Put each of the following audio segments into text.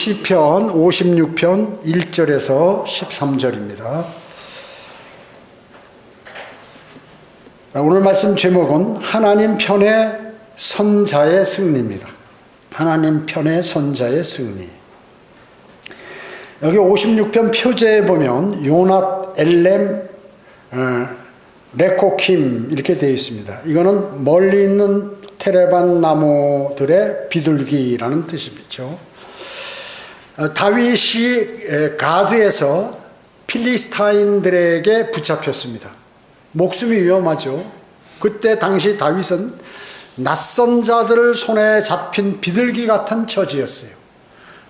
시편 56편 1절에서 13절입니다. 오늘 말씀 제목은 하나님 편의 선자의 승리입니다. 하나님 편의 선자의 승리. 여기 56편 표제에 보면 요낫 엘렘 레코킴 이렇게 되어 있습니다. 이거는 멀리 있는 테레반 나무들의 비둘기라는 뜻이죠. 다윗이 가드에서 필리스타인들에게 붙잡혔습니다. 목숨이 위험하죠. 그때 당시 다윗은 낯선 자들을 손에 잡힌 비둘기 같은 처지였어요.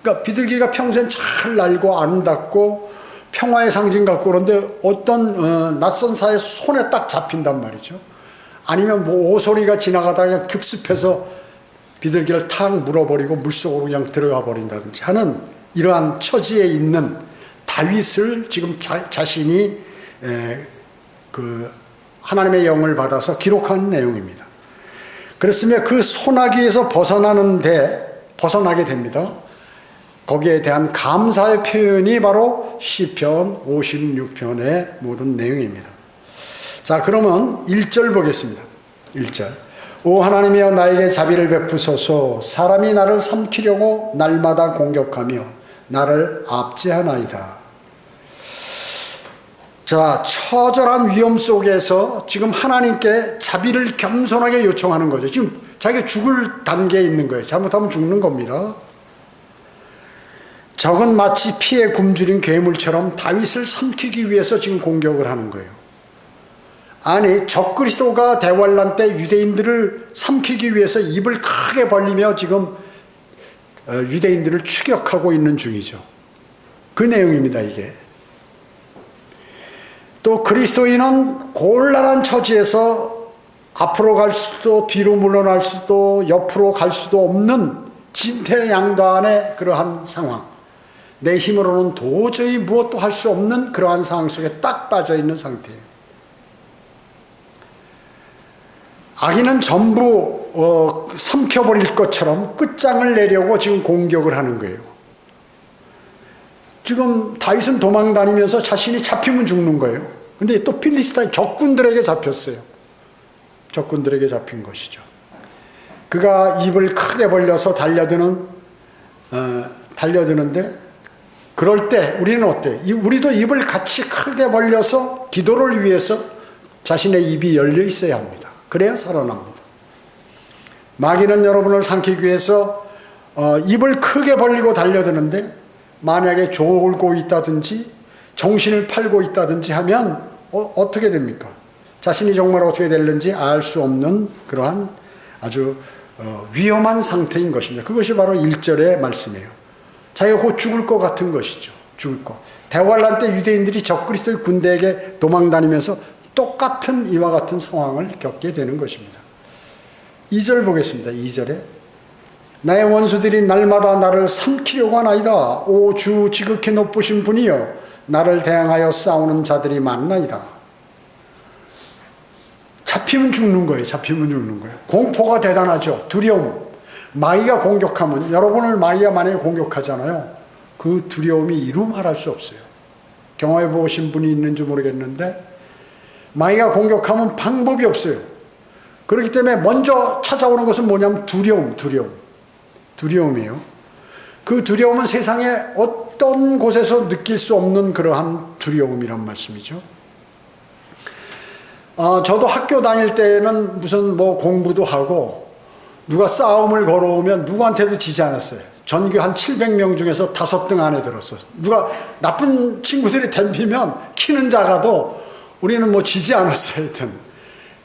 그러니까 비둘기가 평소엔 잘 날고 아름답고 평화의 상징 같고 그런데 어떤 낯선 사의 손에 딱 잡힌단 말이죠. 아니면 뭐 오소리가 지나가다가 그냥 급습해서 비둘기를 탁 물어버리고 물속으로 그냥 들어가 버린다든지 하는 이러한 처지에 있는 다윗을 지금 자신이 그 하나님의 영을 받아서 기록한 내용입니다. 그랬으면 그 소나기에서 벗어나게 됩니다. 거기에 대한 감사의 표현이 바로 시편 56편의 모든 내용입니다. 자, 그러면 1절 보겠습니다. 1절. 오 하나님이여 나에게 자비를 베푸소서. 사람이 나를 삼키려고 날마다 공격하며 나를 압제하나이다. 자, 처절한 위험 속에서 지금 하나님께 자비를 겸손하게 요청하는 거죠. 지금 자기가 죽을 단계에 있는 거예요. 잘못하면 죽는 겁니다. 적은 마치 피에 굶주린 괴물처럼 다윗을 삼키기 위해서 지금 공격을 하는 거예요. 아니, 적그리스도가 대환란 때 유대인들을 삼키기 위해서 입을 크게 벌리며 지금 유대인들을 추격하고 있는 중이죠. 그 내용입니다, 이게. 또 그리스도인은 곤란한 처지에서 앞으로 갈 수도 뒤로 물러날 수도 옆으로 갈 수도 없는 진퇴양단의 그러한 상황, 내 힘으로는 도저히 무엇도 할 수 없는 그러한 상황 속에 딱 빠져 있는 상태예요. 악인은 전부 삼켜버릴 것처럼 끝장을 내려고 지금 공격을 하는 거예요. 지금 다윗은 도망 다니면서 자신이 잡히면 죽는 거예요. 근데 또 필리스타인 적군들에게 잡혔어요. 적군들에게 잡힌 것이죠. 그가 입을 크게 벌려서 달려드는데 그럴 때 우리는 어때? 우리도 입을 같이 크게 벌려서 기도를 위해서 자신의 입이 열려 있어야 합니다. 그래야 살아납니다. 마귀는 여러분을 삼키기 위해서 입을 크게 벌리고 달려드는데 만약에 졸고 있다든지 정신을 팔고 있다든지 하면 어떻게 됩니까? 자신이 정말 어떻게 될는지 알 수 없는 그러한 아주 위험한 상태인 것입니다. 그것이 바로 1절의 말씀이에요. 자기가 곧 죽을 것 같은 것이죠. 죽을 것. 대환란 때 유대인들이 적그리스도의 군대에게 도망다니면서 똑같은 이와 같은 상황을 겪게 되는 것입니다. 2절 보겠습니다. 2절에 나의 원수들이 날마다 나를 삼키려고 하나이다. 오 주 지극히 높으신 분이여 나를 대항하여 싸우는 자들이 많나이다. 잡히면 죽는 거예요. 잡히면 죽는 거예요. 공포가 대단하죠. 두려움. 마귀가 공격하면, 여러분을 마귀가 만약에 공격하잖아요. 그 두려움이 이루 말할 수 없어요. 경험해 보신 분이 있는지 모르겠는데 마귀가 공격하면 방법이 없어요. 그렇기 때문에 먼저 찾아오는 것은 뭐냐면 두려움이에요. 그 두려움은 세상에 어떤 곳에서 느낄 수 없는 그러한 두려움이란 말씀이죠. 저도 학교 다닐 때는 무슨 뭐 공부도 하고 누가 싸움을 걸어오면 누구한테도 지지 않았어요. 전교 한 700명 중에서 5등 안에 들었어요. 누가 나쁜 친구들이 덤비면 키는 작아도 우리는 뭐 지지 않았어요. 하여튼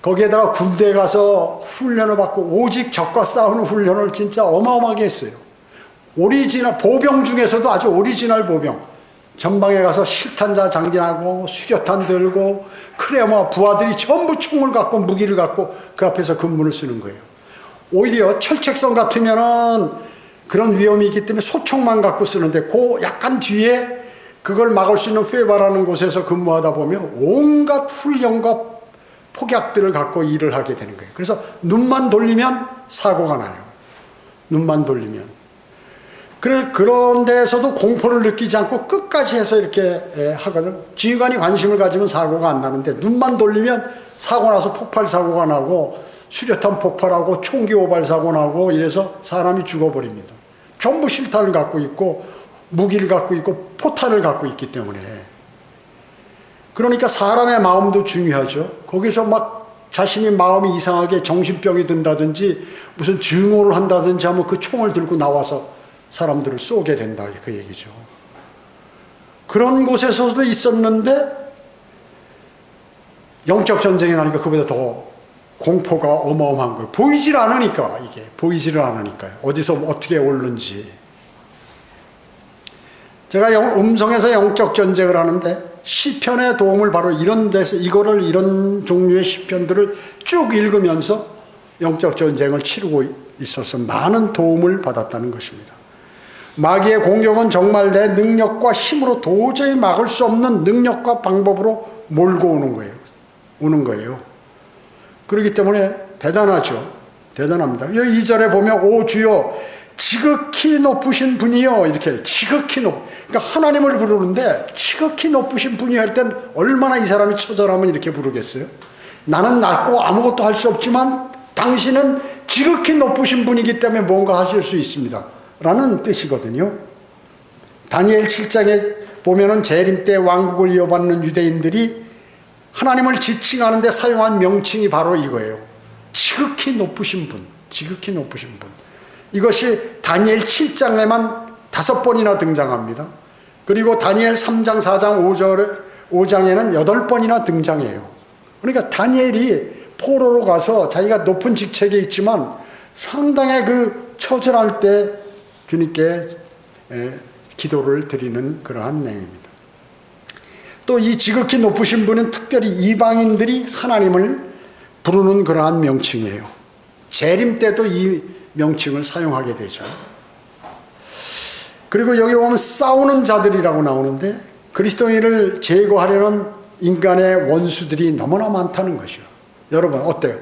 거기에다가 군대에 가서 훈련을 받고 오직 적과 싸우는 훈련을 진짜 어마어마하게 했어요. 오리지널 보병 중에서도 아주 오리지널 보병. 전방에 가서 실탄자 장진하고 수류탄 들고 크레마 부하들이 전부 총을 갖고 무기를 갖고 그 앞에서 근무를 쓰는 거예요. 오히려 철책성 같으면은 그런 위험이 있기 때문에 소총만 갖고 쓰는데 그 약간 뒤에 그걸 막을 수 있는 회바라는 곳에서 근무하다 보면 온갖 훈련과 폭약들을 갖고 일을 하게 되는 거예요. 그래서 눈만 돌리면 사고가 나요. 눈만 돌리면. 그런 데에서도 공포를 느끼지 않고 끝까지 해서 이렇게 하거든. 지휘관이 관심을 가지면 사고가 안 나는데 눈만 돌리면 사고 나서 폭발 사고가 나고 수류탄 폭발하고 총기 오발 사고 나고 이래서 사람이 죽어버립니다. 전부 실탄을 갖고 있고 무기를 갖고 있고 포탄을 갖고 있기 때문에. 그러니까 사람의 마음도 중요하죠. 거기서 막 자신이 마음이 이상하게 정신병이 든다든지 무슨 증오를 한다든지 하면 그 총을 들고 나와서 사람들을 쏘게 된다, 그 얘기죠. 그런 곳에서도 있었는데 영적 전쟁이 나니까 그보다 더 공포가 어마어마한 거예요. 보이질 않으니까, 이게 보이지를 않으니까요. 어디서 어떻게 오는지. 제가 음성에서 영적 전쟁을 하는데 시편의 도움을 바로 이런 데서 이런 종류의 시편들을 쭉 읽으면서 영적 전쟁을 치르고 있어서 많은 도움을 받았다는 것입니다. 마귀의 공격은 정말 내 능력과 힘으로 도저히 막을 수 없는 능력과 방법으로 몰고 오는 거예요. 그렇기 때문에 대단하죠. 대단합니다. 2절에 보면 오 주여 지극히 높으신 분이요, 이렇게 지극히 그러니까 하나님을 부르는데 지극히 높으신 분이 할 땐 얼마나 이 사람이 처절하면 이렇게 부르겠어요. 나는 낮고 아무것도 할 수 없지만 당신은 지극히 높으신 분이기 때문에 뭔가 하실 수 있습니다 라는 뜻이거든요. 다니엘 7장에 보면은 재림 때 왕국을 이어받는 유대인들이 하나님을 지칭하는 데 사용한 명칭이 바로 이거예요. 지극히 높으신 분, 지극히 높으신 분. 이것이 다니엘 7장에만 5번이나 등장합니다. 그리고 다니엘 3장, 4장, 5장에는 8번이나 등장해요. 그러니까 다니엘이 포로로 가서 자기가 높은 직책에 있지만 상당히 그 처절할 때 주님께 기도를 드리는 그러한 내용입니다. 또 이 지극히 높으신 분은 특별히 이방인들이 하나님을 부르는 그러한 명칭이에요. 재림 때도 이 명칭을 사용하게 되죠. 그리고 여기 보면 싸우는 자들이라고 나오는데 그리스도인을 제거하려는 인간의 원수들이 너무나 많다는 것이요. 여러분 어때요?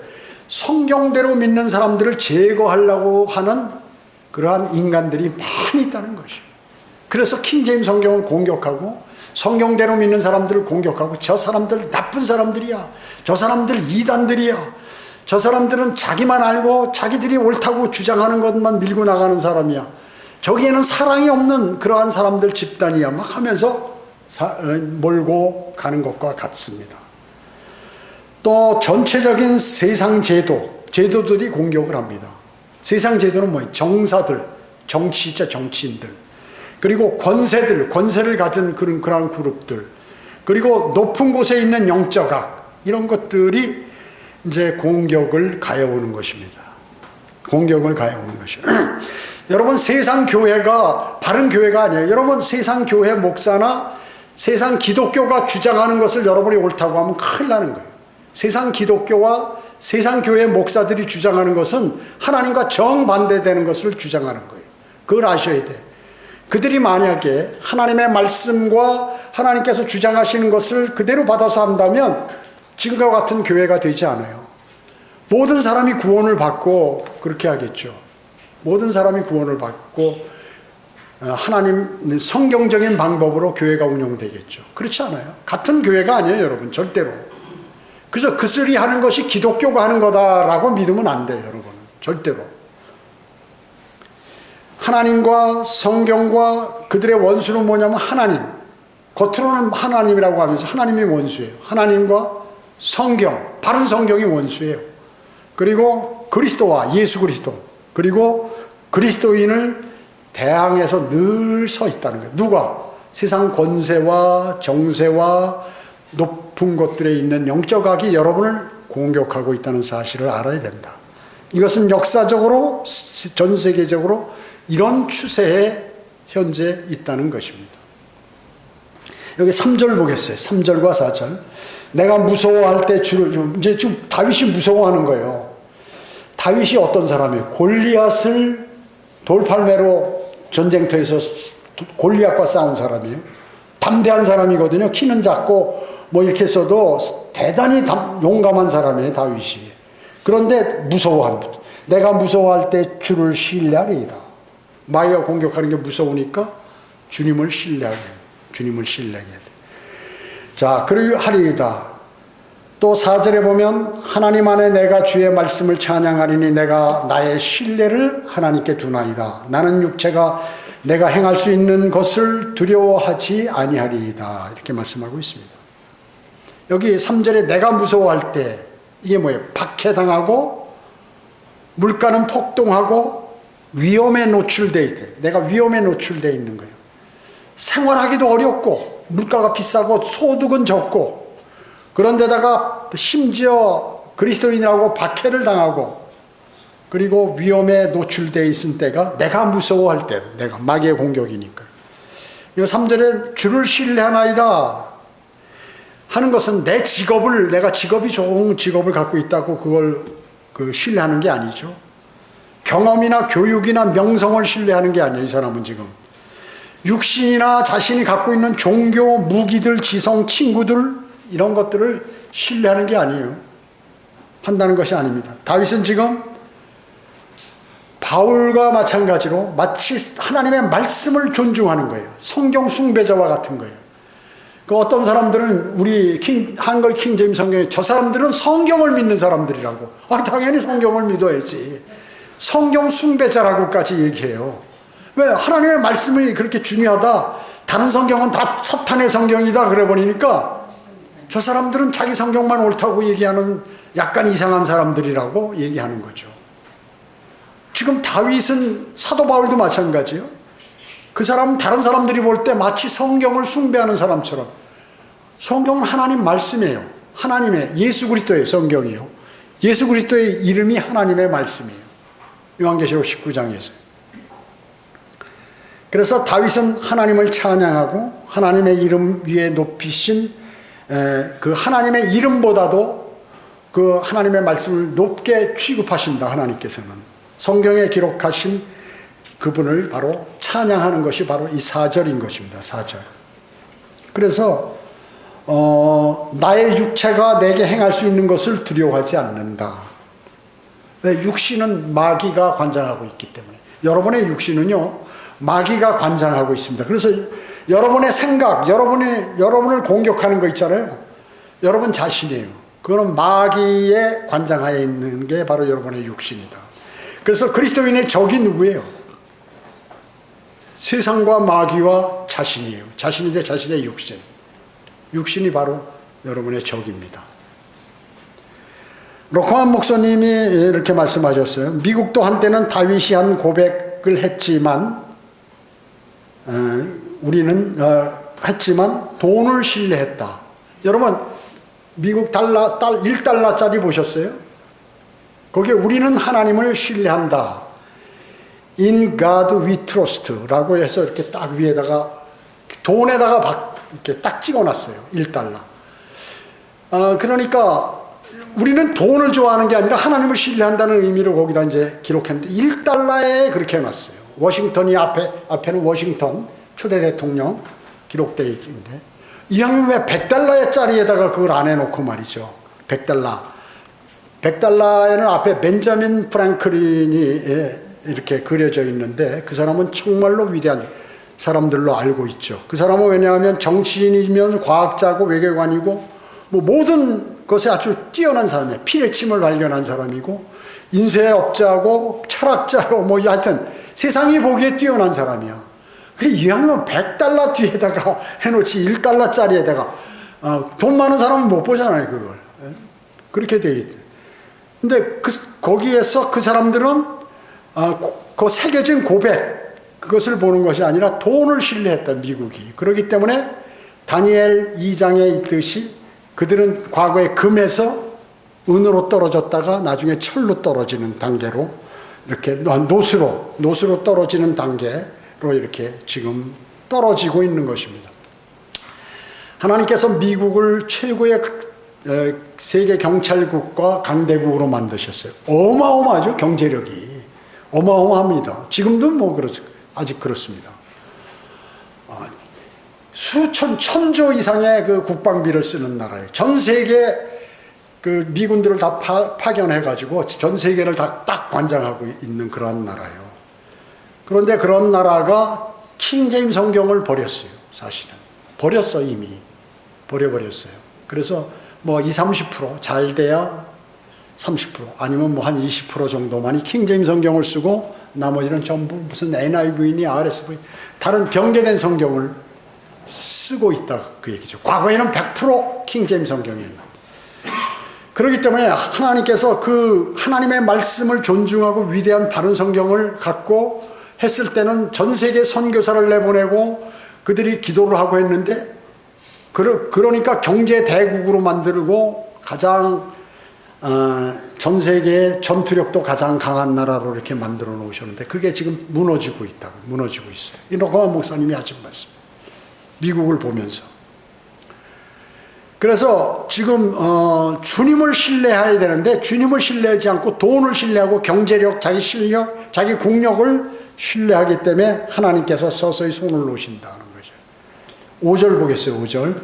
성경대로 믿는 사람들을 제거하려고 하는 그러한 인간들이 많이 있다는 것이요. 그래서 킹제임 성경을 공격하고 성경대로 믿는 사람들을 공격하고 저 사람들 나쁜 사람들이야. 저 사람들 이단들이야. 저 사람들은 자기만 알고 자기들이 옳다고 주장하는 것만 밀고 나가는 사람이야. 저기에는 사랑이 없는 그러한 사람들 집단이야. 막 하면서 몰고 가는 것과 같습니다. 또 전체적인 세상 제도들이 공격을 합니다. 세상 제도는 뭐예요? 정사들, 정치인들. 그리고 권세를 가진 그러한 그룹들. 그리고 높은 곳에 있는 영적학. 이런 것들이 이제 공격을 가해오는 것입니다. 공격을 가해오는 것이에요. 여러분 세상 교회가 바른 교회가 아니에요. 여러분 세상 교회 목사나 세상 기독교가 주장하는 것을 여러분이 옳다고 하면 큰일 나는 거예요. 세상 기독교와 세상 교회 목사들이 주장하는 것은 하나님과 정반대되는 것을 주장하는 거예요. 그걸 아셔야 돼. 그들이 만약에 하나님의 말씀과 하나님께서 주장하시는 것을 그대로 받아서 한다면 지금과 같은 교회가 되지 않아요. 모든 사람이 구원을 받고 그렇게 하겠죠. 모든 사람이 구원을 받고 하나님 성경적인 방법으로 교회가 운영되겠죠. 그렇지 않아요. 같은 교회가 아니에요, 여러분. 절대로. 그래서 그들이 하는 것이 기독교가 하는 거다라고 믿으면 안 돼요, 여러분. 절대로. 하나님과 성경과 그들의 원수는 뭐냐면 하나님. 겉으로는 하나님이라고 하면서 하나님이 원수예요. 하나님과 성경, 바른 성경이 원수예요. 그리고 그리스도와 예수 그리스도, 그리고 그리스도인을 대항해서 늘 서 있다는 거예요. 누가? 세상 권세와 정세와 높은 곳들에 있는 영적학이 여러분을 공격하고 있다는 사실을 알아야 된다. 이것은 역사적으로 전 세계적으로 이런 추세에 현재 있다는 것입니다. 여기 3절 보겠어요. 3절과 4절. 내가 무서워할 때 이제 지금 다윗이 무서워하는 거예요. 다윗이 어떤 사람이에요? 골리앗을 돌팔매로 전쟁터에서 골리앗과 싸운 사람이에요. 담대한 사람이거든요. 키는 작고 뭐 이렇게 써도 대단히 용감한 사람이에요, 다윗이. 그런데 내가 무서워할 때 주를 신뢰하리이다. 마귀가 공격하는 게 무서우니까 주님을 신뢰하게 돼. 주님을 신뢰하게 돼. 자, 그리고 하리이다. 또 4절에 보면 하나님 안에 내가 주의 말씀을 찬양하리니 내가 나의 신뢰를 하나님께 두나이다. 나는 육체가 내가 행할 수 있는 것을 두려워하지 아니하리이다. 이렇게 말씀하고 있습니다. 여기 3절에 내가 무서워할 때 이게 뭐예요? 박해당하고 물가는 폭동하고 위험에 노출되어 있대. 내가 위험에 노출되어 있는 거예요. 생활하기도 어렵고 물가가 비싸고 소득은 적고 그런데다가 심지어 그리스도인이라고 박해를 당하고 그리고 위험에 노출되어 있을 때가 내가 무서워할 때, 내가 마귀의 공격이니까. 이 3절에 주를 신뢰하나이다 하는 것은 내 직업을, 내가 직업이 좋은 직업을 갖고 있다고 그걸 신뢰하는 게 아니죠. 경험이나 교육이나 명성을 신뢰하는 게 아니에요. 이 사람은 지금 육신이나 자신이 갖고 있는 종교, 무기들, 지성, 친구들 이런 것들을 신뢰하는 게 아니에요. 한다는 것이 아닙니다. 다윗은 지금 바울과 마찬가지로 마치 하나님의 말씀을 존중하는 거예요. 성경 숭배자와 같은 거예요. 그 어떤 사람들은 우리 한글 킹제임 성경에 저 사람들은 성경을 믿는 사람들이라고. 당연히 성경을 믿어야지. 성경 숭배자라고까지 얘기해요. 왜? 하나님의 말씀이 그렇게 중요하다. 다른 성경은 다 사탄의 성경이다. 그래 버리니까 저 사람들은 자기 성경만 옳다고 얘기하는 약간 이상한 사람들이라고 얘기하는 거죠. 지금 다윗은 사도 바울도 마찬가지예요. 그 사람은 다른 사람들이 볼 때 마치 성경을 숭배하는 사람처럼 성경은 하나님 말씀이에요. 하나님의 예수 그리스도의 성경이에요. 예수 그리스도의 이름이 하나님의 말씀이에요. 요한계시록 19장에서. 그래서 다윗은 하나님을 찬양하고 하나님의 이름 위에 높이신 그 하나님의 이름보다도 그 하나님의 말씀을 높게 취급하신다. 하나님께서는 성경에 기록하신 그분을 바로 찬양하는 것이 바로 이 4절인 것입니다. 4절. 그래서 나의 육체가 내게 행할 수 있는 것을 두려워하지 않는다. 왜? 육신은 마귀가 관장하고 있기 때문에. 여러분의 육신은요 마귀가 관장하고 있습니다. 그래서 여러분의 생각, 여러분을 공격하는 거 있잖아요. 여러분 자신이에요. 그거는 마귀의 관장하에 있는 게 바로 여러분의 육신이다. 그래서 그리스도인의 적이 누구예요? 세상과 마귀와 자신이에요. 자신인데 자신의 육신. 육신이 바로 여러분의 적입니다. 로크만 목사님이 이렇게 말씀하셨어요. 미국도 한때는 다윗이 한 고백을 했지만 우리는 했지만 돈을 신뢰했다. 여러분 미국 달러 1달러짜리 보셨어요? 거기에 우리는 하나님을 신뢰한다. In God we trust라고 해서 이렇게 딱 위에다가 돈에다가 이렇게 딱 찍어놨어요. 1달러. 그러니까 우리는 돈을 좋아하는 게 아니라 하나님을 신뢰한다는 의미로 거기다 이제 기록했는데 1달러에 그렇게 해놨어요. 워싱턴이 앞에는 워싱턴 초대 대통령 기록되어 있는데 이왕이면 왜 100달러짜리에다가 그걸 안 해놓고 말이죠. 100달러에는 앞에 벤자민 프랭클린이 이렇게 그려져 있는데 그 사람은 정말로 위대한 사람들로 알고 있죠. 그 사람은 왜냐하면 정치인이면 과학자고 외교관이고 뭐 모든 것에 아주 뛰어난 사람이에요. 피레침을 발견한 사람이고 인쇄업자고 철학자고 뭐 하여튼 세상이 보기에 뛰어난 사람이야. 이왕이면 100달러 뒤에다가 해놓지 1달러짜리에다가 돈 많은 사람은 못 보잖아요. 그걸. 그렇게 돼 있대. 근데 거기에서 그 사람들은 그 새겨진 고백 그것을 보는 것이 아니라 돈을 신뢰했다. 미국이. 그렇기 때문에 다니엘 2장에 있듯이 그들은 과거에 금에서 은으로 떨어졌다가 나중에 철로 떨어지는 단계로 이렇게 노수로 떨어지는 단계로 이렇게 지금 떨어지고 있는 것입니다. 하나님께서 미국을 최고의 세계 경찰국과 강대국으로 만드셨어요. 어마어마하죠. 경제력이 어마어마합니다. 지금도 뭐 아직 그렇습니다. 천조 이상의 그 국방비를 쓰는 나라예요. 전 세계 그 미군들을 다 파견해가지고 전 세계를 다 딱 관장하고 있는 그러한 나라예요. 그런데 그런 나라가 킹제임 성경을 버렸어요. 사실은 버렸어. 이미 버려버렸어요. 그래서 뭐 20, 30%잘 돼야 30% 아니면 뭐 한 20% 정도만이 킹제임 성경을 쓰고 나머지는 전부 무슨 NIV니 RSV 다른 변개된 성경을 쓰고 있다 그 얘기죠. 과거에는 100% 킹제임 성경이었나. 그렇기 때문에 하나님께서 그 하나님의 말씀을 존중하고 위대한 바른 성경을 갖고 했을 때는 전 세계 선교사를 내보내고 그들이 기도를 하고 했는데 그러니까 경제 대국으로 만들고 가장 전 세계의 전투력도 가장 강한 나라로 이렇게 만들어 놓으셨는데 그게 지금 무너지고 있다고 무너지고 있어요. 이 노가만 목사님이 하신 말씀. 미국을 보면서. 그래서 지금 주님을 신뢰해야 되는데 주님을 신뢰하지 않고 돈을 신뢰하고 경제력, 자기 실력, 자기 국력을 신뢰하기 때문에 하나님께서 서서히 손을 놓으신다는 거죠. 5절 보겠어요. 5절.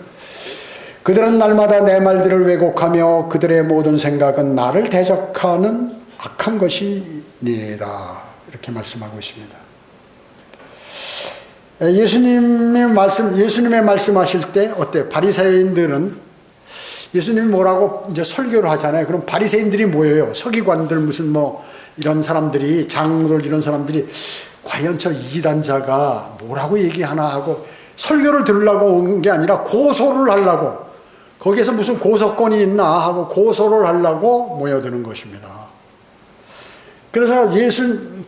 그들은 날마다 내 말들을 왜곡하며 그들의 모든 생각은 나를 대적하는 악한 것이니이다. 이렇게 말씀하고 있습니다. 예수님의 말씀하실 때 어때요? 바리새인들은 예수님이 뭐라고 이제 설교를 하잖아요. 그럼 바리새인들이 모여요. 서기관들 무슨 뭐 이런 사람들이 장로들 이런 사람들이 과연 저 이단자가 뭐라고 얘기하나 하고 설교를 들으려고 온 게 아니라 고소를 하려고 거기에서 무슨 고소권이 있나 하고 고소를 하려고 모여드는 것입니다. 그래서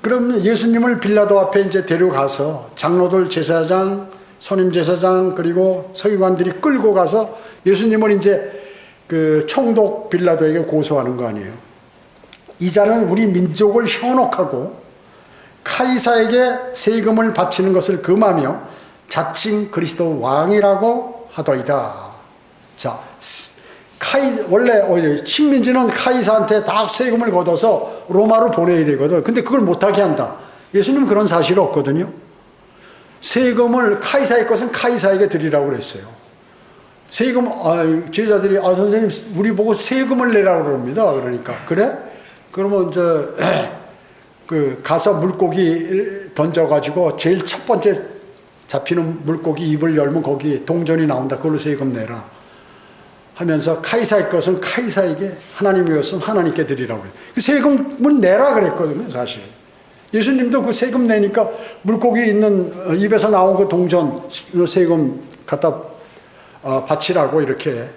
그럼 예수님을 빌라도 앞에 이제 데려가서 장로들 제사장, 선임 제사장 그리고 서기관들이 끌고 가서 예수님을 이제 그 총독 빌라도에게 고소하는 거 아니에요. 이 자는 우리 민족을 현혹하고 카이사에게 세금을 바치는 것을 금하며 자칭 그리스도 왕이라고 하더이다. 자, 원래 식민지는 카이사한테 다 세금을 걷어서 로마로 보내야 되거든. 근데 그걸 못하게 한다. 예수님은 그런 사실이 없거든요. 세금을 카이사의 것은 카이사에게 드리라고 그랬어요. 세금, 제자들이 선생님 우리 보고 세금을 내라고 그럽니다. 그러니까 그래? 그러면 가서 물고기 던져가지고 제일 첫 번째 잡히는 물고기 입을 열면 거기 동전이 나온다. 그걸로 세금 내라. 하면서 카이사의 것은 카이사에게 하나님의 것은 하나님께 드리라고 그래요. 그 세금은 내라 그랬거든요. 사실. 예수님도 그 세금 내니까 물고기 있는 입에서 나온 그 동전 세금 갖다 바치라고 이렇게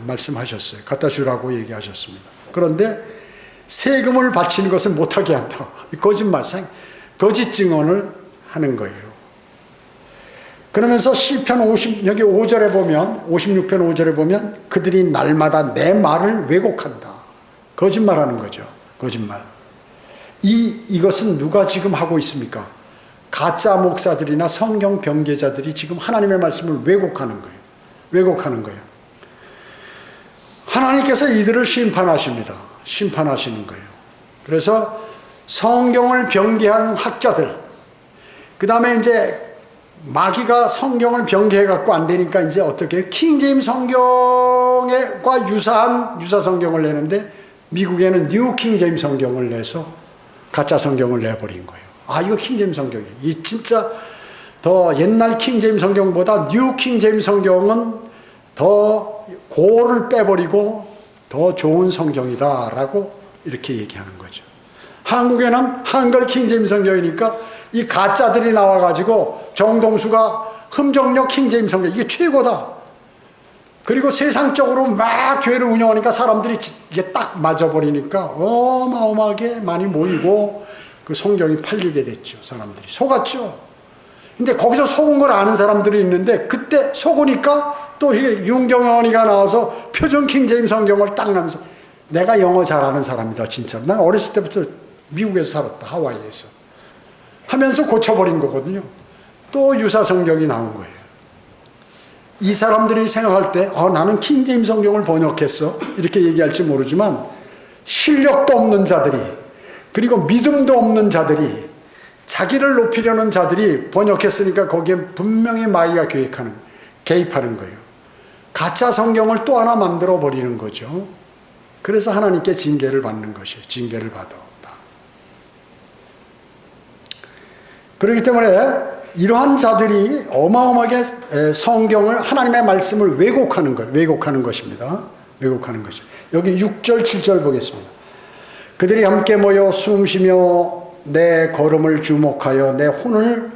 말씀하셨어요. 갖다 주라고 얘기하셨습니다. 그런데 세금을 바치는 것을 못하게 한다. 거짓말, 거짓 증언을 하는 거예요. 그러면서 시편 50, 여기 5절에 보면, 56편 5절에 보면 그들이 날마다 내 말을 왜곡한다. 거짓말하는 거죠. 거짓말. 이것은 누가 지금 하고 있습니까? 가짜 목사들이나 성경 변개자들이 지금 하나님의 말씀을 왜곡하는 거예요. 왜곡하는 거예요. 하나님께서 이들을 심판하십니다. 심판하시는 거예요. 그래서 성경을 변개한 학자들, 그 다음에 이제 마귀가 성경을 변개해 갖고 안 되니까 이제 어떻게 해요? 킹제임 성경과 유사한 유사 성경을 내는데 미국에는 뉴 킹제임 성경을 내서 가짜 성경을 내버린 거예요. 이거 킹제임 성경이에요. 이 진짜 더 옛날 킹제임 성경보다 뉴 킹제임 성경은 더 고를 빼버리고 더 좋은 성경이다라고 이렇게 얘기하는 거죠. 한국에는 한글 킹제임 성경이니까 이 가짜들이 나와가지고 정동수가 흠정력 킹제임 성경 이게 최고다. 그리고 세상적으로 막 교회를 운영하니까 사람들이 이게 딱 맞아버리니까 어마어마하게 많이 모이고 그 성경이 팔리게 됐죠. 사람들이 속았죠. 근데 거기서 속은 걸 아는 사람들이 있는데 그때 속으니까 또 윤경원이가 나와서 표준 킹제임 성경을 딱 나면서 내가 영어 잘하는 사람이다 진짜. 난 어렸을 때부터 미국에서 살았다. 하와이에서. 하면서 고쳐버린 거거든요. 또 유사 성경이 나온 거예요. 이 사람들이 생각할 때 나는 킹제임 성경을 번역했어 이렇게 얘기할지 모르지만 실력도 없는 자들이 그리고 믿음도 없는 자들이 자기를 높이려는 자들이 번역했으니까 거기에 분명히 마귀가 개입하는 거예요. 가짜 성경을 또 하나 만들어 버리는 거죠. 그래서 하나님께 징계를 받는 것이에요. 징계를 받아. 그렇기 때문에 이러한 자들이 어마어마하게 성경을, 하나님의 말씀을 왜곡하는 거예요. 왜곡하는 것입니다. 왜곡하는 것이죠. 여기 6절, 7절 보겠습니다. 그들이 함께 모여 숨쉬며 내 걸음을 주목하여 내 혼을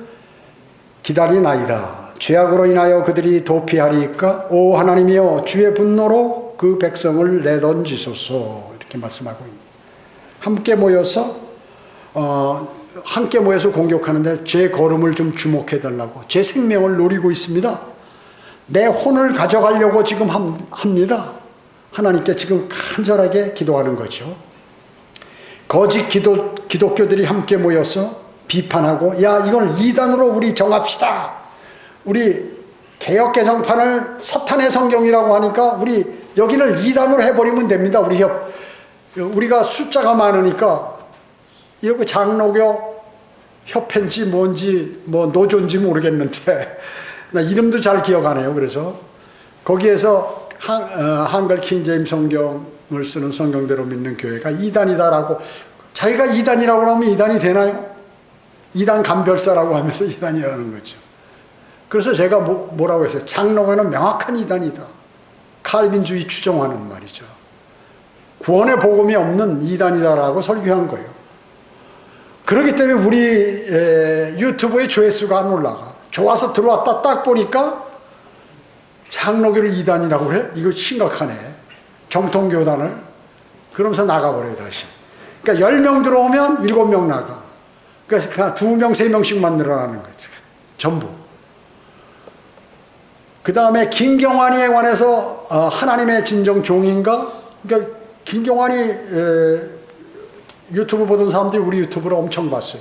기다리나이다. 죄악으로 인하여 그들이 도피하리이까? 오 하나님이여, 주의 분노로 그 백성을 내던지소서. 이렇게 말씀하고 있습니다. 함께 모여서 공격하는데 제 걸음을 좀 주목해달라고. 제 생명을 노리고 있습니다. 내 혼을 가져가려고 지금 합니다. 하나님께 지금 간절하게 기도하는 거죠. 거짓 기독교들이 함께 모여서 비판하고, 야, 이걸 이단으로 우리 정합시다. 우리 개혁개정판을 사탄의 성경이라고 하니까 우리 여기를 이단으로 해버리면 됩니다. 우리가 숫자가 많으니까. 이렇게 장로교 협회인지 뭔지 뭐 노조인지 모르겠는데 나 이름도 잘 기억 안 해요. 그래서 거기에서 한글 킹제임 성경을 쓰는 성경대로 믿는 교회가 이단이다라고, 자기가 이단이라고 하면 이단이 되나요? 이단 감별사라고 하면서 이단이라는 거죠. 그래서 제가 뭐라고 했어요? 장로교는 명확한 이단이다. 칼빈주의 추종하는 말이죠. 구원의 복음이 없는 이단이다라고 설교한 거예요. 그렇기 때문에 우리 유튜브의 조회수가 안 올라가. 좋아서 들어왔다 딱 보니까 장로교를 이단이라고 그래? 이거 심각하네. 정통교단을. 그러면서 나가버려요, 다시. 그러니까 10명 들어오면 7명 나가. 그러니까 2명, 3명씩만 늘어나는 거죠. 전부. 그 다음에 김경환이에 관해서 하나님의 진정 종인가? 그러니까 김경환이 유튜브 보던 사람들이 우리 유튜브를 엄청 봤어요.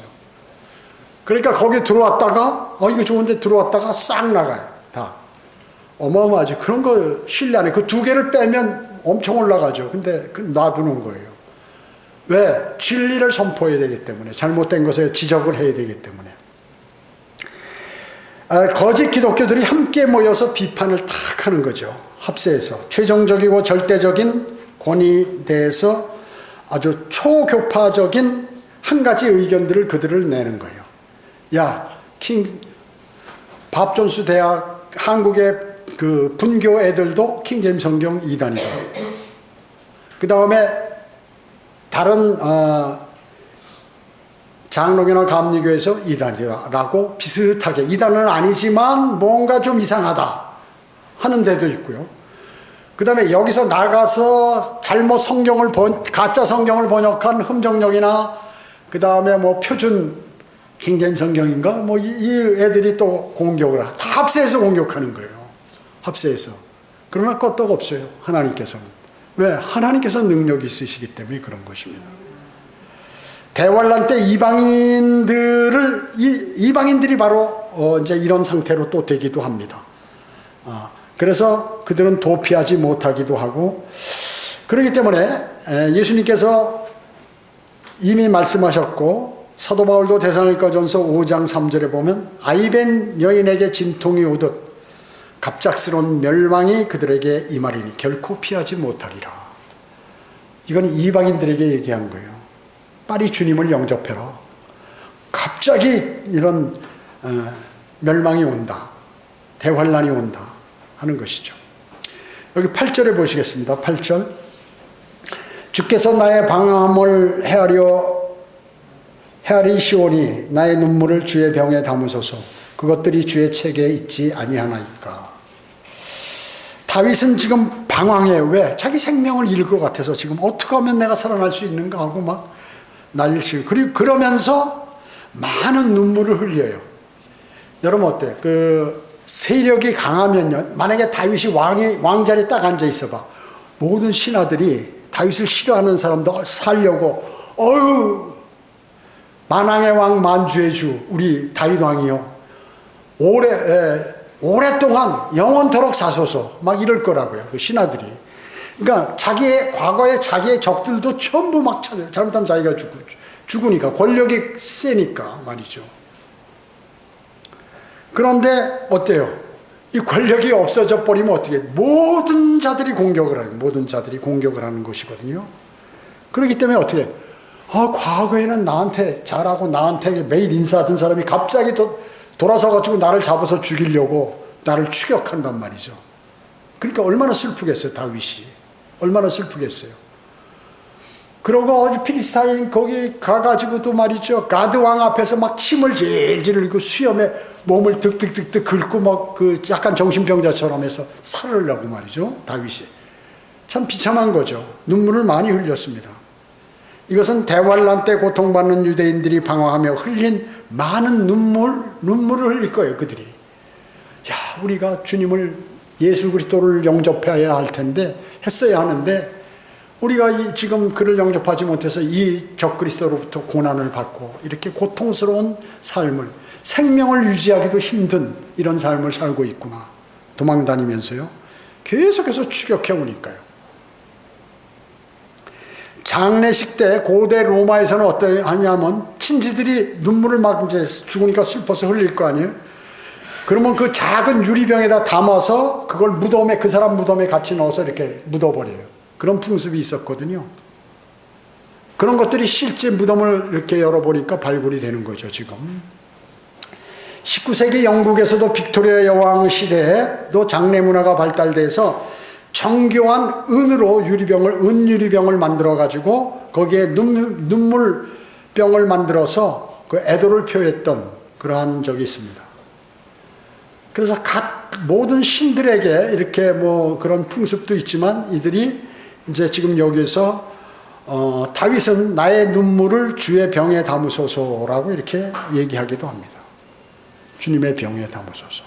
그러니까 거기 들어왔다가 이거 좋은데 들어왔다가 싹 나가요. 다. 어마어마하죠. 그런 거 신뢰 안 해. 그 2개를 빼면 엄청 올라가죠. 근데 놔두는 거예요. 왜? 진리를 선포해야 되기 때문에. 잘못된 것에 지적을 해야 되기 때문에. 거짓 기독교들이 함께 모여서 비판을 탁 하는 거죠. 합세해서. 최종적이고 절대적인 권위에 대해서 아주 초교파적인 한 가지 의견들을 그들을 내는 거예요. 야, 밥존스 대학 한국의 그 분교 애들도 킹제임 성경 이단이다. 그 다음에 다른 장로교나 감리교에서 이단이다라고 비슷하게, 이단은 아니지만 뭔가 좀 이상하다 하는 데도 있고요. 그 다음에 여기서 나가서 잘못 가짜 성경을 번역한 흠정령이나 그 다음에 뭐 표준 킹제임 성경인가? 뭐 이 애들이 또 공격을 다 합세해서 공격하는 거예요. 합세해서. 그러나 껐떡 없어요. 하나님께서는. 왜? 하나님께서 능력이 있으시기 때문에 그런 것입니다. 대환란 때 이방인들이 바로 이제 이런 상태로 또 되기도 합니다. 그래서 그들은 도피하지 못하기도 하고, 그렇기 때문에 예수님께서 이미 말씀하셨고, 사도 바울도 데살로니가전서 5장 3절에 보면 아이벤 여인에게 진통이 오듯 갑작스러운 멸망이 그들에게 임하리니 결코 피하지 못하리라. 이건 이방인들에게 얘기한 거예요. 빨리 주님을 영접해라. 갑자기 이런 멸망이 온다. 대환란이 온다 하는 것이죠. 여기 8절에 보시겠습니다. 8절. 주께서 나의 방황함을 헤아리시오니 나의 눈물을 주의 병에 담으소서. 그것들이 주의 책에 있지 아니하나이까. 다윗은 지금 방황해요. 왜? 자기 생명을 잃을 것 같아서 지금 어떻게 하면 내가 살아날 수 있는가 하고 막 난리치고, 그리고 그러면서 많은 눈물을 흘려요. 여러분 어때요? 그 세력이 강하면요, 만약에 다윗이 왕자리에 딱 앉아 있어봐. 모든 신하들이 다윗을 싫어하는 사람도 살려고, 만왕의 왕 만주의 주 우리 다윗 왕이요, 오랫동안 영원토록 사소서 막 이럴 거라고요. 그 신하들이. 그러니까 과거에 자기의 적들도 전부 막 찾아요. 잘못하면 자기가 죽으니까, 권력이 세니까 말이죠. 그런데 어때요? 이 권력이 없어져 버리면 어떻게? 모든 자들이 공격을 하는 것이거든요. 그렇기 때문에 어떻게? 과거에는 나한테 잘하고 나한테 매일 인사하던 사람이 갑자기 돌아서 가지고 나를 잡아서 죽이려고 나를 추격한단 말이죠. 그러니까 얼마나 슬프겠어요, 다윗이. 얼마나 슬프겠어요. 그러고 필리스타인 거기 가가지고도 말이죠, 가드 왕 앞에서 막 침을 질질 흘리고 수염에 몸을 득득득득 긁고 막 약간 정신병자처럼 해서 살으려고 말이죠, 다윗이. 참 비참한 거죠. 눈물을 많이 흘렸습니다. 이것은 대환란 때 고통받는 유대인들이 방황하며 흘린 많은 눈물을 흘릴 거예요, 그들이. 우리가 주님을, 예수 그리스도를 영접해야 할 텐데, 했어야 하는데, 우리가 지금 그를 영접하지 못해서 이 적그리스도로부터 고난을 받고 이렇게 고통스러운 삶을, 생명을 유지하기도 힘든 이런 삶을 살고 있구나. 도망다니면서요. 계속해서 추격해 오니까요. 장례식 때 고대 로마에서는 어떠하냐면 친지들이 눈물을 막 이제 죽으니까 슬퍼서 흘릴 거 아니에요. 그러면 그 작은 유리병에다 담아서 그걸 무덤에, 그 사람 무덤에 같이 넣어서 이렇게 묻어버려요. 그런 풍습이 있었거든요. 그런 것들이 실제 무덤을 이렇게 열어보니까 발굴이 되는 거죠, 지금. 19세기 영국에서도 빅토리아 여왕 시대에도 장례 문화가 발달돼서 정교한 은으로 은 유리병을 만들어가지고 거기에 눈물병을 만들어서 그 애도를 표했던 그러한 적이 있습니다. 그래서 모든 신들에게 이렇게 그런 풍습도 있지만 이들이 이제 지금 여기서 다윗은 나의 눈물을 주의 병에 담으소서라고 이렇게 얘기하기도 합니다. 주님의 병에 담으소서.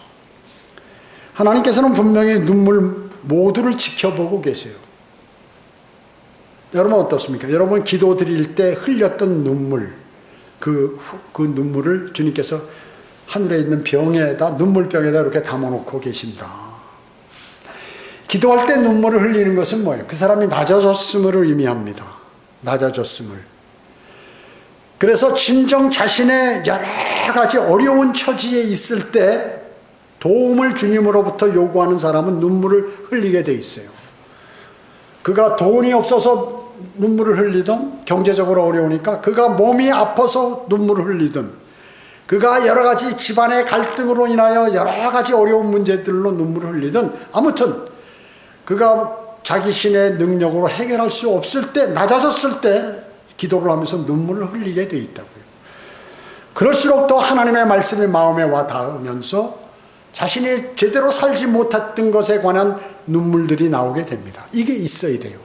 하나님께서는 분명히 눈물 모두를 지켜보고 계세요. 여러분 어떻습니까? 여러분 기도 드릴 때 흘렸던 눈물, 그 눈물을 주님께서 하늘에 있는 눈물병에다 이렇게 담아놓고 계신다. 기도할 때 눈물을 흘리는 것은 뭐예요? 그 사람이 낮아졌음을 의미합니다. 낮아졌음을. 그래서 진정 자신의 여러 가지 어려운 처지에 있을 때 도움을 주님으로부터 요구하는 사람은 눈물을 흘리게 돼 있어요. 그가 돈이 없어서 눈물을 흘리든, 경제적으로 어려우니까, 그가 몸이 아파서 눈물을 흘리든, 그가 여러 가지 집안의 갈등으로 인하여 여러 가지 어려운 문제들로 눈물을 흘리든, 아무튼 그가 자기 신의 능력으로 해결할 수 없을 때, 낮아졌을 때 기도를 하면서 눈물을 흘리게 돼 있다고요. 그럴수록 더 하나님의 말씀이 마음에 와 닿으면서 자신이 제대로 살지 못했던 것에 관한 눈물들이 나오게 됩니다. 이게 있어야 돼요.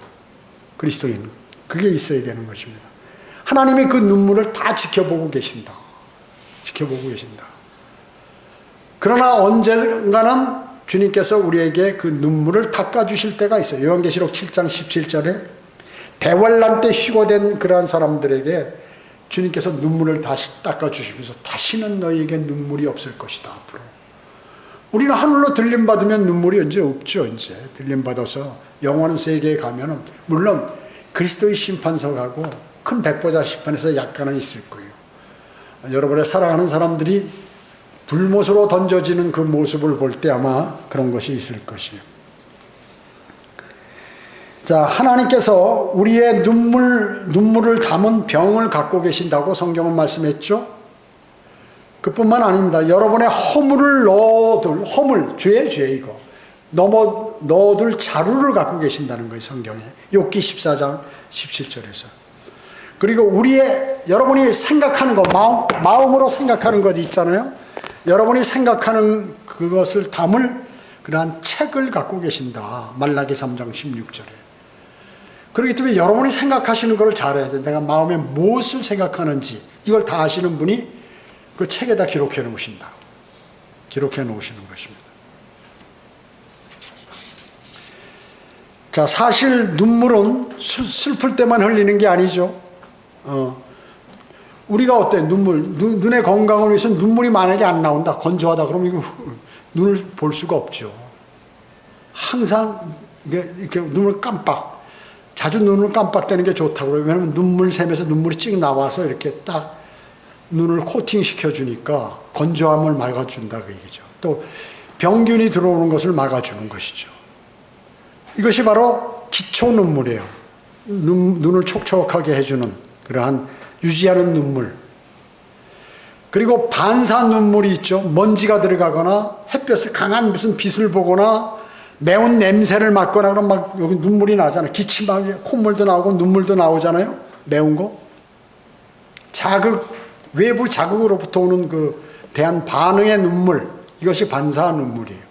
그리스도인은. 그게 있어야 되는 것입니다. 하나님이 그 눈물을 다 지켜보고 계신다. 지켜보고 계신다. 그러나 언젠가는 주님께서 우리에게 그 눈물을 닦아주실 때가 있어요. 요한계시록 7장 17절에 대환란 때 희고된 그러한 사람들에게 주님께서 눈물을 다시 닦아주시면서 다시는 너희에게 눈물이 없을 것이다. 앞으로. 우리는 하늘로 들림받으면 눈물이 언제 없죠. 이제 들림받아서 영원한 세계에 가면은 물론 그리스도의 심판석하고 큰 백보자 심판에서 약간은 있을 거예요. 여러분의 사랑하는 사람들이 불못으로 던져지는 그 모습을 볼 때 아마 그런 것이 있을 것이에요. 자, 하나님께서 우리의 눈물을 담은 병을 갖고 계신다고 성경은 말씀했죠. 그뿐만 아닙니다. 여러분의 허물을 죄 이거. 넣어둘 자루를 갖고 계신다는 거예요, 성경에. 욥기 14장 17절에서. 그리고 여러분이 생각하는 것, 마음으로 생각하는 것 있잖아요. 여러분이 생각하는 그것을 담을 그러한 책을 갖고 계신다. 말라기 3장 16절에. 그렇기 때문에 여러분이 생각하시는 걸 잘해야 돼. 내가 마음에 무엇을 생각하는지 이걸 다 아시는 분이 그 책에다 기록해 놓으신다. 기록해 놓으시는 것입니다. 자, 사실 눈물은 슬플 때만 흘리는 게 아니죠. 우리가 어때? 눈의 건강을 위해서 눈물이 만약에 안 나온다, 건조하다, 그러면 이거 눈을 볼 수가 없죠. 항상 이렇게 눈을 자주 눈을 깜빡대는 게 좋다고 그래요. 왜냐하면 눈물 샘에서 눈물이 찍 나와서 이렇게 딱 눈을 코팅시켜 주니까 건조함을 막아준다 그 얘기죠. 또 병균이 들어오는 것을 막아주는 것이죠. 이것이 바로 기초 눈물이에요. 눈을 촉촉하게 해주는 그러한 유지하는 눈물. 그리고 반사 눈물이 있죠. 먼지가 들어가거나 햇볕을 강한 무슨 빛을 보거나 매운 냄새를 맡거나 그러면 막 여기 눈물이 나잖아요. 기침하고 콧물도 나오고 눈물도 나오잖아요. 매운 거. 자극, 외부 자극으로부터 오는 그 대한 반응의 눈물. 이것이 반사 눈물이에요.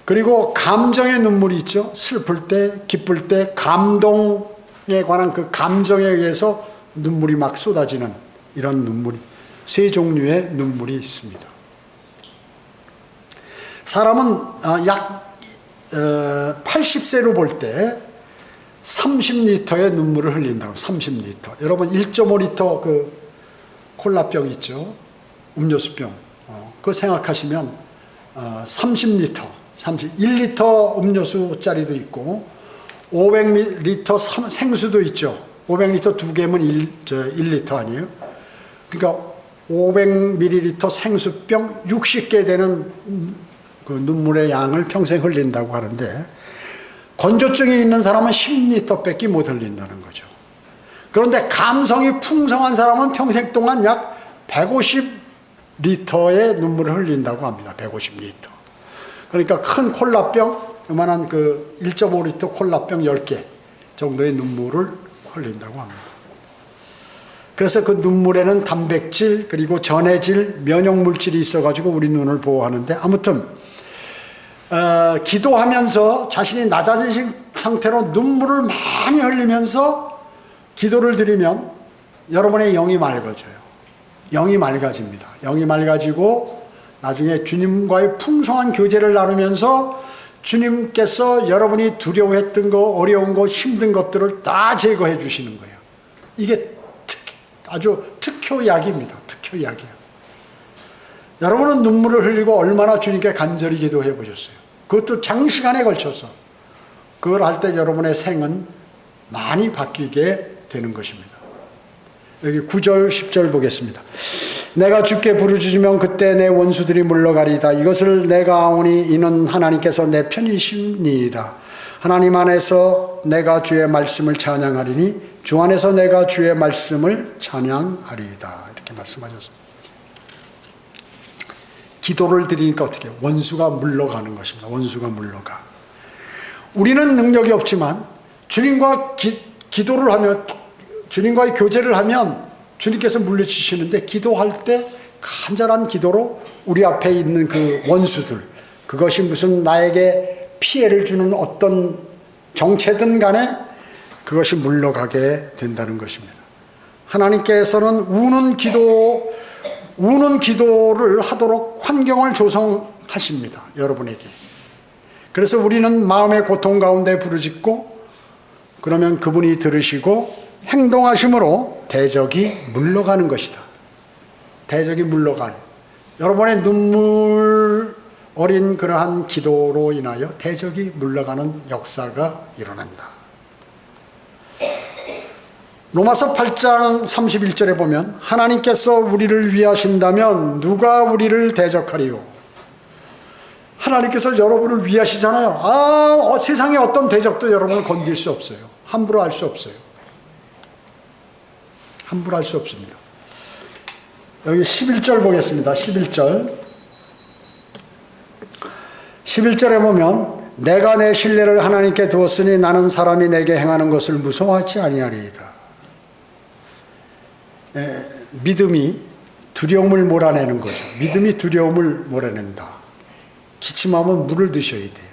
그리고 감정의 눈물이 있죠. 슬플 때, 기쁠 때 감동에 관한 그 감정에 의해서 눈물이 막 쏟아지는 이런 눈물이 세 종류의 눈물이 있습니다. 사람은 약 80세로 볼 때 30리터의 눈물을 흘린다고. 30리터. 여러분 1.5리터 그 콜라병 있죠. 음료수병. 그거 생각하시면 30리터. 1리터 음료수짜리도 있고 500리터 생수도 있죠. 500리터 두 개면 1리터 아니에요? 그러니까 500ml 생수병 60개 되는 그 눈물의 양을 평생 흘린다고 하는데 건조증이 있는 사람은 10리터 밖에 못 흘린다는 거죠. 그런데 감성이 풍성한 사람은 평생 동안 약 150리터의 눈물을 흘린다고 합니다. 150리터. 그러니까 큰 콜라병, 요만한 그 1.5리터 콜라병 10개 정도의 눈물을 흘린다고 합니다. 그래서 그 눈물에는 단백질 그리고 전해질 면역물질이 있어가지고 우리 눈을 보호하는데 아무튼 기도하면서 자신이 낮아진 상태로 눈물을 많이 흘리면서 기도를 드리면 여러분의 영이 맑아져요. 영이 맑아집니다. 영이 맑아지고 나중에 주님과의 풍성한 교제를 나누면서 주님께서 여러분이 두려워했던 거, 어려운 거, 힘든 것들을 다 제거해 주시는 거예요. 이게 아주 특효약입니다. 특효약이에요. 여러분은 눈물을 흘리고 얼마나 주님께 간절히 기도해 보셨어요? 그것도 장시간에 걸쳐서. 그걸 할 때 여러분의 생은 많이 바뀌게 되는 것입니다. 여기 9절 10절 보겠습니다. 내가 주께 부르짖으면 그때 내 원수들이 물러가리이다. 이것을 내가 아오니 이는 하나님께서 내 편이시니이다. 하나님 안에서 내가 주의 말씀을 찬양하리니 주 안에서 내가 주의 말씀을 찬양하리이다. 이렇게 말씀하셨습니다. 기도를 드리니까 어떻게 해요? 원수가 물러가는 것입니다. 원수가 물러가. 우리는 능력이 없지만 주님과 기도를 하면, 주님과의 교제를 하면 주님께서 물리치시는데, 기도할 때 간절한 기도로 우리 앞에 있는 그 원수들, 그것이 무슨 나에게 피해를 주는 어떤 정체든 간에 그것이 물러가게 된다는 것입니다. 하나님께서는 우는 기도를 하도록 환경을 조성하십니다. 여러분에게. 그래서 우리는 마음의 고통 가운데 부르짖고 그러면 그분이 들으시고 행동하심으로 대적이 물러가는 것이다. 대적이 물러가는. 여러분의 눈물 어린 그러한 기도로 인하여 대적이 물러가는 역사가 일어난다. 로마서 8장 31절에 보면 하나님께서 우리를 위하신다면 누가 우리를 대적하리요? 하나님께서 여러분을 위하시잖아요. 세상에 어떤 대적도 여러분을 건들 수 없어요. 함부로 할 수 없어요. 함부로 할 수 없습니다. 여기 11절 보겠습니다. 11절에 보면 내가 내 신뢰를 하나님께 두었으니 나는 사람이 내게 행하는 것을 무서워하지 아니하리이다. 믿음이 두려움을 몰아내는 거죠. 믿음이 두려움을 몰아낸다. 기침하면 물을 드셔야 돼요.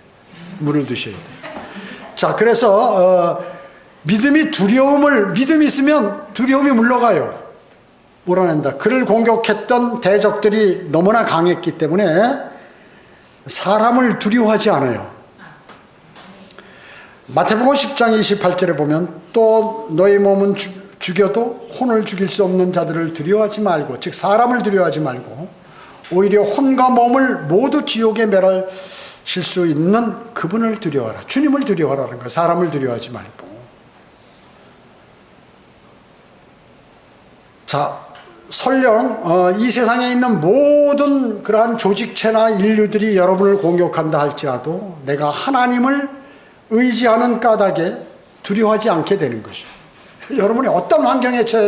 물을 드셔야 돼요. 자, 그래서 믿음이 있으면 두려움이 물러가요. 몰아낸다. 그를 공격했던 대적들이 너무나 강했기 때문에 사람을 두려워하지 않아요. 마태복음 10장 28절에 보면 또 너희 몸은 죽여도 혼을 죽일 수 없는 자들을 두려워하지 말고, 즉 사람을 두려워하지 말고 오히려 혼과 몸을 모두 지옥에 멸하실 수 있는 그분을 두려워하라. 주님을 두려워하라는 거예요. 사람을 두려워하지 말고. 자, 설령 이 세상에 있는 모든 그러한 조직체나 인류들이 여러분을 공격한다 할지라도 내가 하나님을 의지하는 까닭에 두려워하지 않게 되는 것이에요. 여러분이 어떤 환경에 처해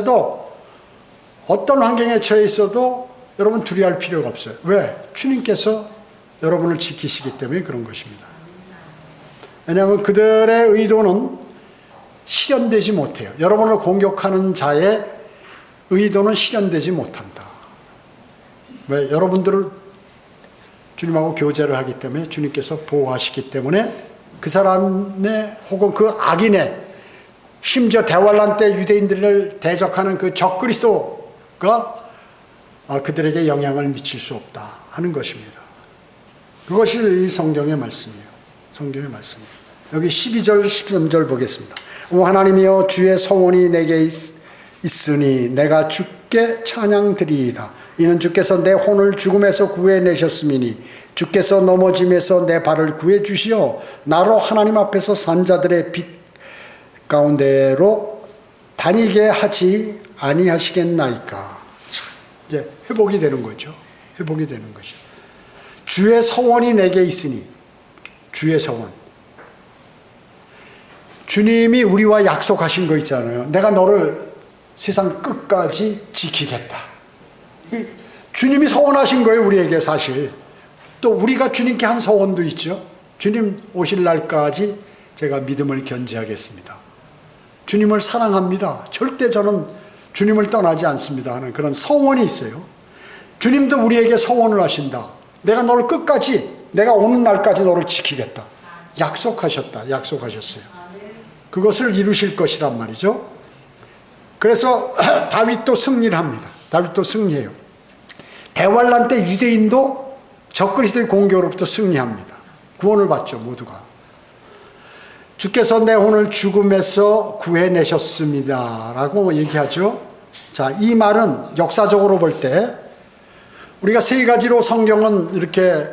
있어도 여러분 두려워할 필요가 없어요. 왜? 주님께서 여러분을 지키시기 때문에 그런 것입니다. 왜냐하면 그들의 의도는 실현되지 못해요. 여러분을 공격하는 자의 의도는 실현되지 못한다. 왜? 여러분들을 주님하고 교제를 하기 때문에, 주님께서 보호하시기 때문에 그 사람의 혹은 그 악인의, 심지어 대환란 때 유대인들을 대적하는 그 적그리스도가 그들에게 영향을 미칠 수 없다 하는 것입니다. 그것이 이 성경의 말씀이에요. 성경의 말씀이에요. 여기 12절 13절 보겠습니다. 오 하나님이여, 주의 성원이 내게 있으니 내가 주께 찬양드리이다. 이는 주께서 내 혼을 죽음에서 구해내셨음이니 주께서 넘어짐에서 내 발을 구해주시어 나로 하나님 앞에서 산자들의 빛 가운데로 다니게 하지 아니하시겠나이까. 이제 회복이 되는 거죠. 회복이 되는 것이죠. 주의 성원이 내게 있으니, 주의 성원. 주님이 우리와 약속하신 거 있잖아요. 내가 너를 세상 끝까지 지키겠다. 주님이 서원하신 거예요, 우리에게. 사실 또 우리가 주님께 한 서원도 있죠. 주님 오실 날까지 제가 믿음을 견지하겠습니다. 주님을 사랑합니다. 절대 저는 주님을 떠나지 않습니다 하는 그런 서원이 있어요. 주님도 우리에게 서원을 하신다. 내가 너를 끝까지, 내가 오는 날까지 너를 지키겠다. 약속하셨어요. 그것을 이루실 것이란 말이죠. 그래서 다윗도 승리를 합니다. 다윗도 승리해요. 대환란 때 유대인도 적그리스도의 공격으로부터 승리합니다. 구원을 받죠, 모두가. 주께서 내 혼을 죽음에서 구해내셨습니다 라고 얘기하죠. 자, 이 말은 역사적으로 볼 때 우리가 세 가지로 성경은 이렇게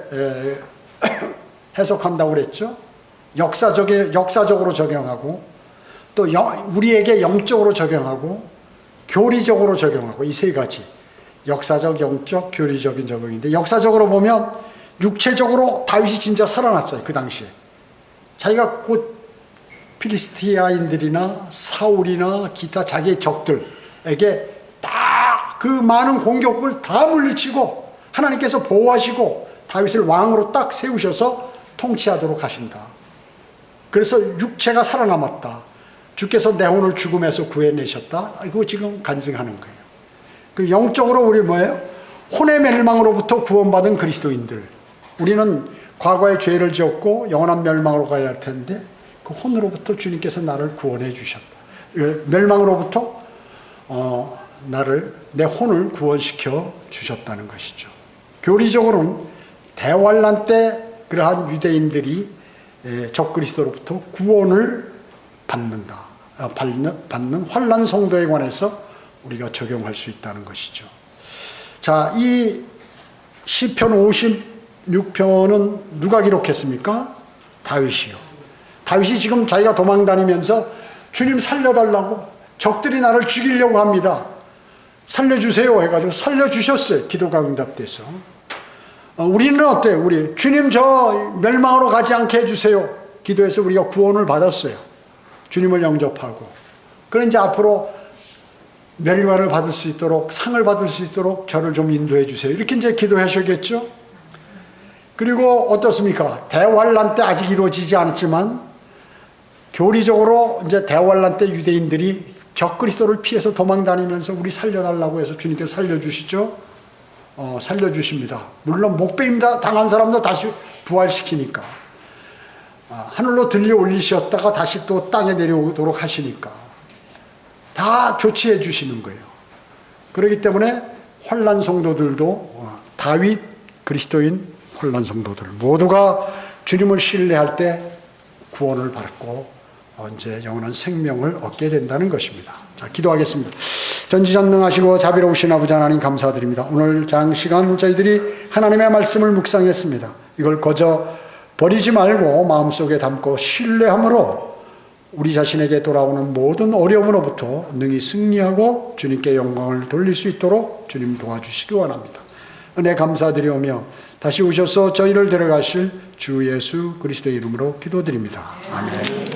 해석한다고 그랬죠. 역사적으로 적용하고, 또 우리에게 영적으로 적용하고, 교리적으로 적용하고, 이 세 가지. 역사적, 영적, 교리적인 적용인데, 역사적으로 보면 육체적으로 다윗이 진짜 살아났어요. 그 당시에 자기가 곧 필리스티아인들이나 사울이나 기타 자기의 적들에게 다 그 많은 공격을 다 물리치고 하나님께서 보호하시고 다윗을 왕으로 딱 세우셔서 통치하도록 하신다. 그래서 육체가 살아남았다. 주께서 내 혼을 죽음에서 구해내셨다. 이거 지금 간증하는 거예요. 그 영적으로 우리 뭐예요? 혼의 멸망으로부터 구원받은 그리스도인들. 우리는 과거에 죄를 지었고 영원한 멸망으로 가야 할 텐데 그 혼으로부터 주님께서 나를 구원해 주셨다. 멸망으로부터 내 혼을 구원시켜 주셨다는 것이죠. 교리적으로는 대환란 때 그러한 유대인들이 적그리스도로부터 구원을 받는 환란 성도에 관해서 우리가 적용할 수 있다는 것이죠. 자, 이 시편 56편은 누가 기록했습니까? 다윗이요. 다윗이 지금 자기가 도망다니면서 주님 살려달라고, 적들이 나를 죽이려고 합니다. 살려주세요 해가지고 살려주셨어요. 기도가 응답돼서. 우리는 어때요? 우리 주님 저 멸망으로 가지 않게 해주세요. 기도해서 우리가 구원을 받았어요. 주님을 영접하고. 그럼 이제 앞으로 멸류관을 받을 수 있도록, 상을 받을 수 있도록 저를 좀 인도해 주세요. 이렇게 이제 기도하셔야겠죠? 그리고 어떻습니까? 대환란 때 아직 이루어지지 않았지만 교리적으로 이제 대환란 때 유대인들이 적그리스도를 피해서 도망다니면서 우리 살려달라고 해서 주님께서 살려주시죠? 살려주십니다. 물론 목배임 당한 사람도 다시 부활시키니까. 하늘로 들려 올리셨다가 다시 또 땅에 내려오도록 하시니까. 다 조치해 주시는 거예요. 그렇기 때문에 환란 성도들도 다윗 그리스도인 환란 성도들 모두가 주님을 신뢰할 때 구원을 받고 이제 영원한 생명을 얻게 된다는 것입니다. 자, 기도하겠습니다. 전지전능하시고 자비로우신 아버지 하나님 감사드립니다. 오늘 장시간 저희들이 하나님의 말씀을 묵상했습니다. 이걸 거저 버리지 말고 마음속에 담고 신뢰함으로 우리 자신에게 돌아오는 모든 어려움으로부터 능히 승리하고 주님께 영광을 돌릴 수 있도록 주님 도와주시기 원합니다. 은혜 감사드리오며 다시 오셔서 저희를 데려가실 주 예수 그리스도의 이름으로 기도드립니다. 아멘.